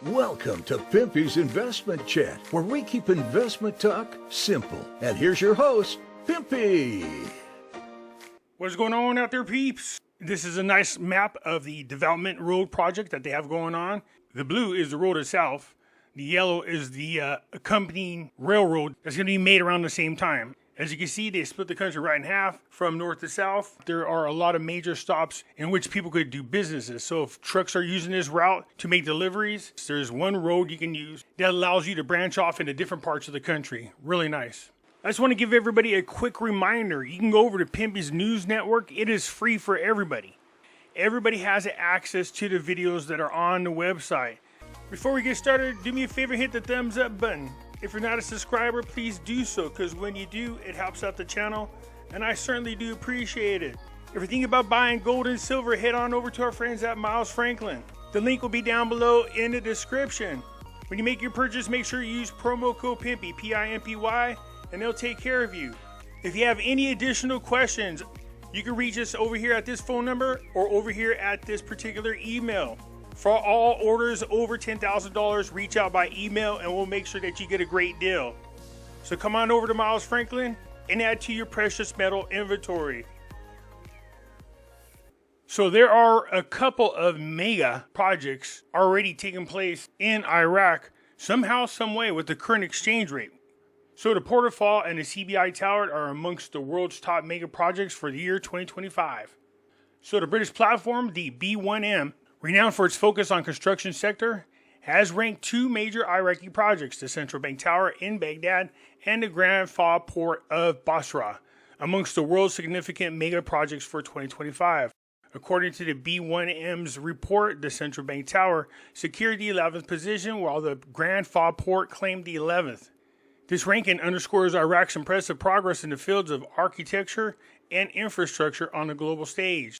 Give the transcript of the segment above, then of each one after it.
Welcome to Pimpy's Investment Chat, where we keep investment talk simple. And here's your host, Pimpy. What's going on out there, peeps? This is a nice map of the development road project that they have going on. The blue is the road itself. The yellow is the accompanying railroad that's going to be made around the same time. As you can see, they split the country right in half from north to south. There are a lot of major stops in which people could do businesses. So if trucks are using this route to make deliveries, there's one road you can use that allows you to branch off into different parts of the country. Really nice. I just want to give everybody a quick reminder. You can go over to Pimpy's News Network. It is free for everybody. Everybody has access to the videos that are on the website. Before we get started, do me a favor, hit the thumbs up button. If you're not a subscriber, please do so, because when you do, it helps out the channel, and I certainly do appreciate it. If you're thinking about buying gold and silver, head on over to our friends at Miles Franklin. The link will be down below in the description. When you make your purchase, make sure you use promo code Pimpy, P-I-M-P-Y, and they'll take care of you. If you have any additional questions, you can reach us over here at this phone number or over here at this particular email. For all orders over $10,000, reach out by email and we'll make sure that you get a great deal. So come on over to Miles Franklin and add to your precious metal inventory. So there are a couple of mega projects already taking place in Iraq, somehow, some way, with the current exchange rate. So the Porterfall and the CBI Tower are amongst the world's top mega projects for the year 2025. So the British platform, the B1M, renowned for its focus on construction sector, has ranked two major Iraqi projects, the Central Bank Tower in Baghdad and the Grand Fa Port of Basra, amongst the world's significant mega projects for 2025. According to the B1M's report, the Central Bank Tower secured the 11th position, while the Grand Fa Port claimed the 11th. This ranking underscores Iraq's impressive progress in the fields of architecture and infrastructure on the global stage.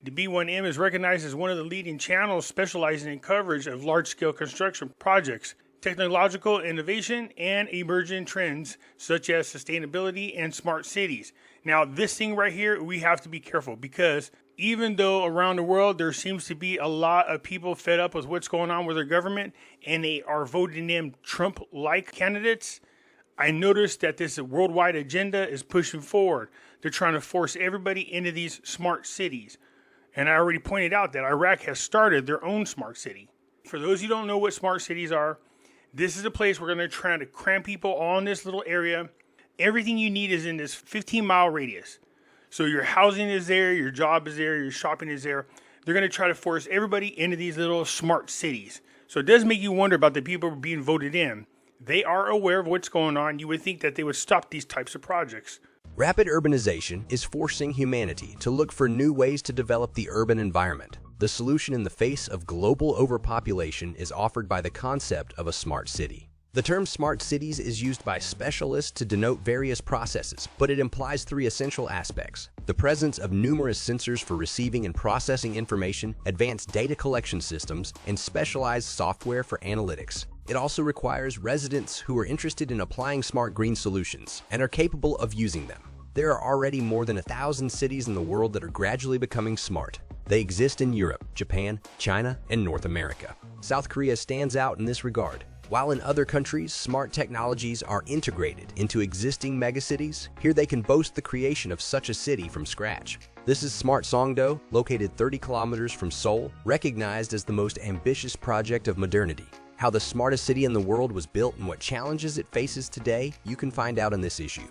The B1M is recognized as one of the leading channels specializing in coverage of large-scale construction projects, technological innovation, and emerging trends such as sustainability and smart cities. Now, this thing right here, we have to be careful, because even though around the world there seems to be a lot of people fed up with what's going on with their government and they are voting in Trump-like candidates, I noticed that this worldwide agenda is pushing forward. They're trying to force everybody into these smart cities. And I already pointed out that Iraq has started their own smart city. For those who don't know what smart cities are, this is a place we're going to try to cram people all in this little area. Everything you need is in this 15-mile radius. So your housing is there, your job is there, your shopping is there. They're going to try to force everybody into these little smart cities. So it does make you wonder about the people being voted in. They are aware of what's going on. You would think that they would stop these types of projects. Rapid urbanization is forcing humanity to look for new ways to develop the urban environment. The solution in the face of global overpopulation is offered by the concept of a smart city. The term smart cities is used by specialists to denote various processes, but it implies three essential aspects: the presence of numerous sensors for receiving and processing information, advanced data collection systems, and specialized software for analytics. It also requires residents who are interested in applying smart green solutions and are capable of using them. There are already more than 1,000 cities in the world that are gradually becoming smart. They exist in Europe, Japan, China, and North America. South Korea stands out in this regard. While in other countries, smart technologies are integrated into existing megacities, here they can boast the creation of such a city from scratch. This is Smart Songdo, located 30 kilometers from Seoul, recognized as the most ambitious project of modernity. How the smartest city in the world was built and what challenges it faces today, you can find out in this issue.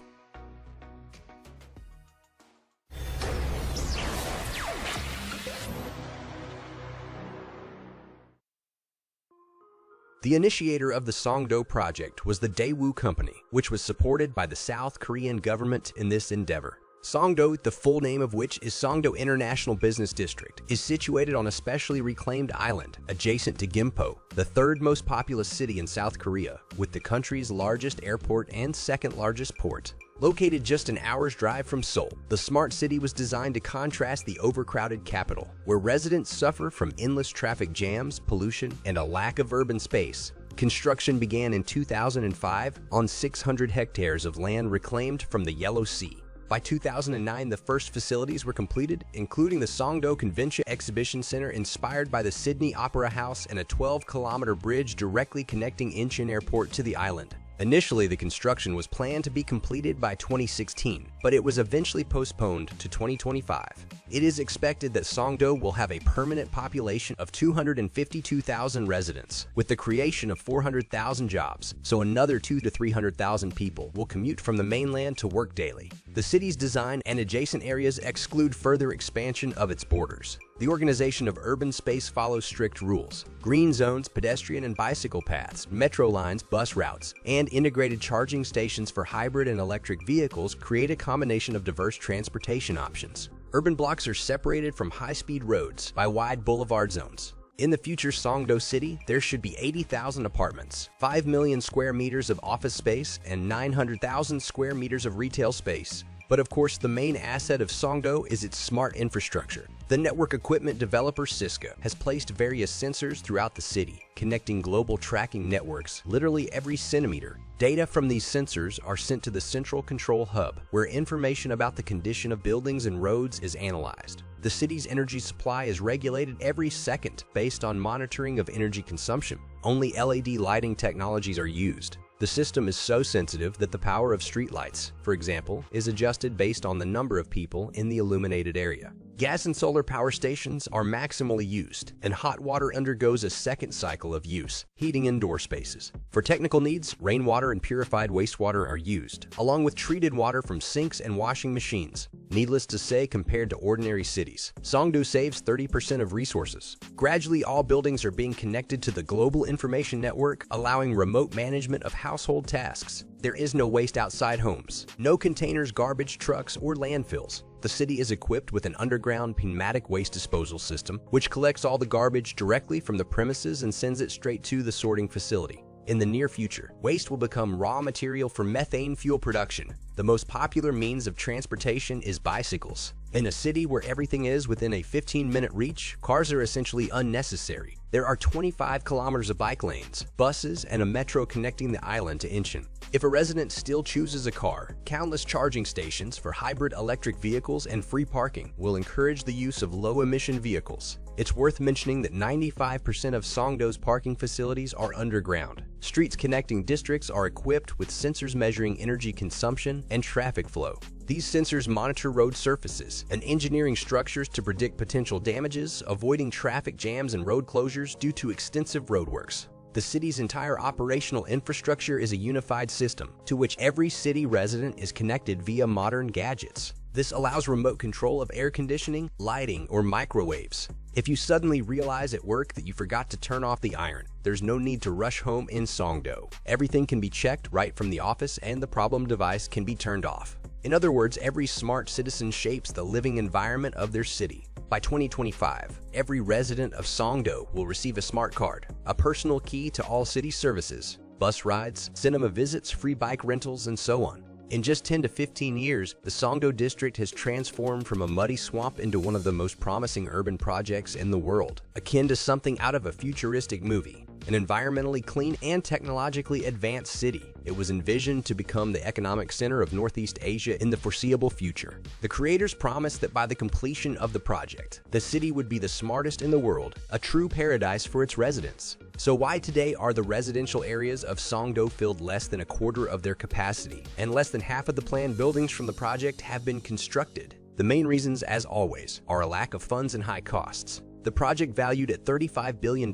The initiator of the Songdo project was the Daewoo Company, which was supported by the South Korean government in this endeavor. Songdo, the full name of which is Songdo International Business District, is situated on a specially reclaimed island adjacent to Gimpo, the third most populous city in South Korea, with the country's largest airport and second largest port. Located just an hour's drive from Seoul, the smart city was designed to contrast the overcrowded capital, where residents suffer from endless traffic jams, pollution, and a lack of urban space. Construction began in 2005 on 600 hectares of land reclaimed from the Yellow Sea. By 2009, the first facilities were completed, including the Songdo Convention Exhibition Center inspired by the Sydney Opera House and a 12-kilometer bridge directly connecting Incheon Airport to the island. Initially, the construction was planned to be completed by 2016, but it was eventually postponed to 2025. It is expected that Songdo will have a permanent population of 252,000 residents, with the creation of 400,000 jobs, so another 200,000 to 300,000 people will commute from the mainland to work daily. The city's design and adjacent areas exclude further expansion of its borders. The organization of urban space follows strict rules. Green zones, pedestrian and bicycle paths, metro lines, bus routes, and integrated charging stations for hybrid and electric vehicles create a combination of diverse transportation options. Urban blocks are separated from high-speed roads by wide boulevard zones. In the future Songdo City, there should be 80,000 apartments, 5 million square meters of office space, and 900,000 square meters of retail space. But of course, the main asset of Songdo is its smart infrastructure. The network equipment developer Cisco has placed various sensors throughout the city, connecting global tracking networks literally every centimeter. Data from these sensors are sent to the central control hub, where information about the condition of buildings and roads is analyzed. The city's energy supply is regulated every second based on monitoring of energy consumption. Only LED lighting technologies are used. The system is so sensitive that the power of streetlights, for example, is adjusted based on the number of people in the illuminated area. Gas and solar power stations are maximally used, and hot water undergoes a second cycle of use, heating indoor spaces. For technical needs, rainwater and purified wastewater are used, along with treated water from sinks and washing machines. Needless to say, compared to ordinary cities, Songdo saves 30% of resources. Gradually, all buildings are being connected to the global information network, allowing remote management of household tasks. There is no waste outside homes, no containers, garbage trucks, or landfills. The city is equipped with an underground pneumatic waste disposal system, which collects all the garbage directly from the premises and sends it straight to the sorting facility. In the near future, waste will become raw material for methane fuel production. The most popular means of transportation is bicycles. In a city where everything is within a 15-minute reach, cars are essentially unnecessary. There are 25 kilometers of bike lanes, buses, and a metro connecting the island to Incheon. If a resident still chooses a car, countless charging stations for hybrid electric vehicles and free parking will encourage the use of low-emission vehicles. It's worth mentioning that 95% of Songdo's parking facilities are underground. Streets connecting districts are equipped with sensors measuring energy consumption and traffic flow. These sensors monitor road surfaces and engineering structures to predict potential damages, avoiding traffic jams and road closures due to extensive roadworks. The city's entire operational infrastructure is a unified system to which every city resident is connected via modern gadgets. This allows remote control of air conditioning, lighting, or microwaves. If you suddenly realize at work that you forgot to turn off the iron, there's no need to rush home in Songdo. Everything can be checked right from the office and the problem device can be turned off. In other words, every smart citizen shapes the living environment of their city. By 2025, every resident of Songdo will receive a smart card, a personal key to all city services, bus rides, cinema visits, free bike rentals, and so on. In just 10 to 15 years, the Songdo district has transformed from a muddy swamp into one of the most promising urban projects in the world, akin to something out of a futuristic movie. An environmentally clean and technologically advanced city, it was envisioned to become the economic center of Northeast Asia in the foreseeable future. The creators promised that by the completion of the project, the city would be the smartest in the world, a true paradise for its residents. So why today are the residential areas of Songdo filled less than a quarter of their capacity, and less than half of the planned buildings from the project have been constructed? The main reasons, as always, are a lack of funds and high costs. The project, valued at $35 billion,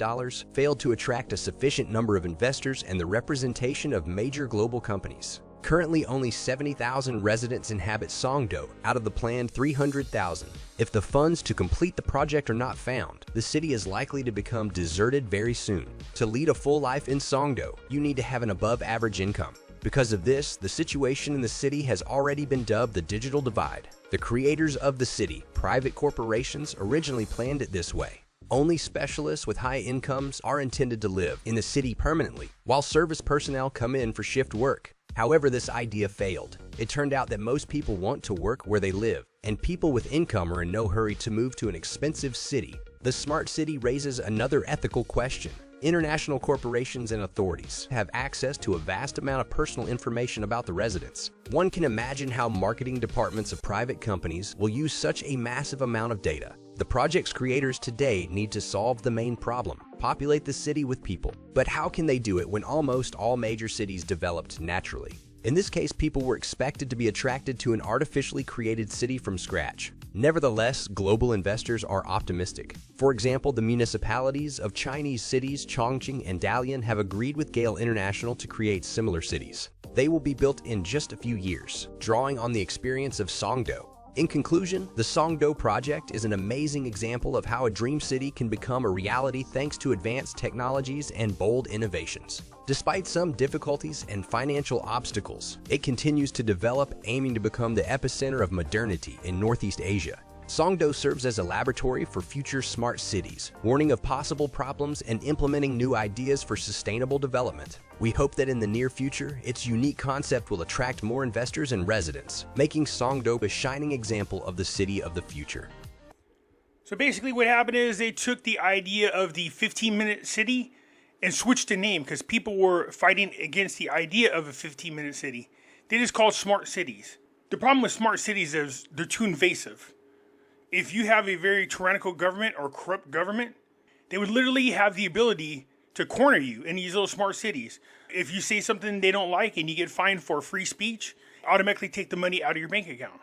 failed to attract a sufficient number of investors and the representation of major global companies. Currently, only 70,000 residents inhabit Songdo out of the planned 300,000. If the funds to complete the project are not found, the city is likely to become deserted very soon. To lead a full life in Songdo, you need to have an above-average income. Because of this, the situation in the city has already been dubbed the digital divide. The creators of the city, private corporations, originally planned it this way. Only specialists with high incomes are intended to live in the city permanently, while service personnel come in for shift work. However, this idea failed. It turned out that most people want to work where they live, and people with income are in no hurry to move to an expensive city. The smart city raises another ethical question. International corporations and authorities have access to a vast amount of personal information about the residents. One can imagine how marketing departments of private companies will use such a massive amount of data. The project's creators today need to solve the main problem: populate the city with people. But how can they do it when almost all major cities developed naturally? In this case, people were expected to be attracted to an artificially created city from scratch. Nevertheless, global investors are optimistic. For example, the municipalities of Chinese cities Chongqing and Dalian have agreed with Gale International to create similar cities. They will be built in just a few years, drawing on the experience of Songdo. In conclusion, the Songdo project is an amazing example of how a dream city can become a reality thanks to advanced technologies and bold innovations. Despite some difficulties and financial obstacles, it continues to develop, aiming to become the epicenter of modernity in Northeast Asia. Songdo serves as a laboratory for future smart cities, warning of possible problems and implementing new ideas for sustainable development. We hope that in the near future, its unique concept will attract more investors and residents, making Songdo a shining example of the city of the future. So basically what happened is they took the idea of the 15-minute city and switched the name because people were fighting against the idea of a 15-minute city. They just called smart cities. The problem with smart cities is they're too invasive. If you have a very tyrannical government or corrupt government, they would literally have the ability to corner you in these little smart cities. If you say something they don't like and you get fined for free speech, automatically take the money out of your bank account.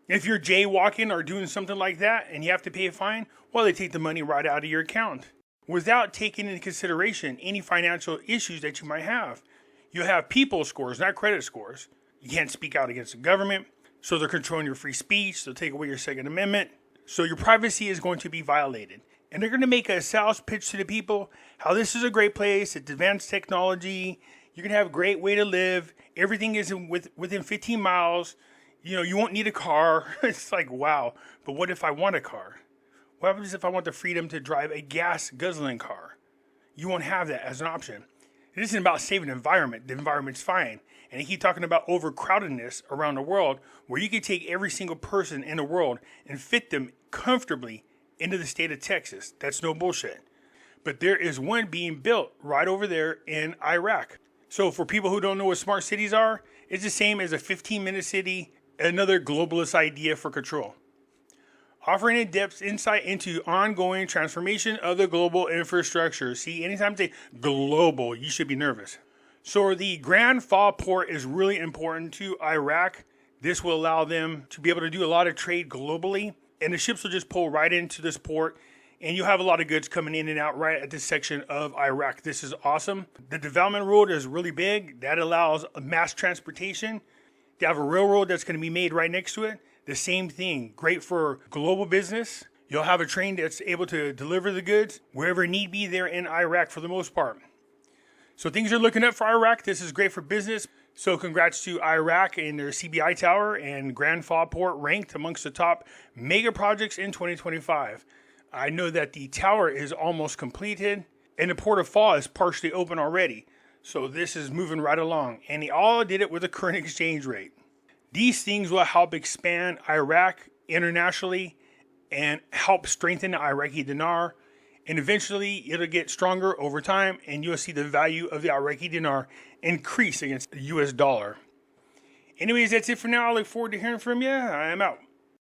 If you're jaywalking or doing something like that and you have to pay a fine, well, they take the money right out of your account without taking into consideration any financial issues that you might have. You'll have people scores, not credit scores. You can't speak out against the government, so they're controlling your free speech. They'll take away your Second Amendment. So your privacy is going to be violated. And they're going to make a sales pitch to the people how this is a great place, it's advanced technology, you're going to have a great way to live, everything is within 15 miles, you won't need a car. It's like, wow, but what if I want a car? What happens if I want the freedom to drive a gas guzzling car? You won't have that as an option. It isn't about saving the environment. The environment's fine. And they keep talking about overcrowdedness around the world, where you could take every single person in the world and fit them comfortably into the state of Texas. That's no bullshit. But there is one being built right over there in Iraq. So for people who don't know what smart cities are, it's the same as a 15-minute city, another globalist idea for control. Offering in-depth insight into ongoing transformation of the global infrastructure. See, anytime they say global, you should be nervous. So the Grand Fall port is really important to Iraq. This will allow them to be able to do a lot of trade globally. And the ships will just pull right into this port. And you'll have a lot of goods coming in and out right at this section of Iraq. This is awesome. The development road is really big. That allows mass transportation. They have a railroad that's going to be made right next to it. The same thing. Great for global business. You'll have a train that's able to deliver the goods wherever need be there in Iraq for the most part. So things are looking up for Iraq. This is great for business. So congrats to Iraq and their CBI Tower and Grand Fall Port, ranked amongst the top mega projects in 2025. I know that the tower is almost completed and the Port of Fall is partially open already. So this is moving right along. And they all did it with a current exchange rate. These things will help expand Iraq internationally and help strengthen the Iraqi Dinar. And eventually it'll get stronger over time and you'll see the value of the Iraqi Dinar increase against the US dollar. Anyways, that's it for now. I look forward to hearing from you. I am out.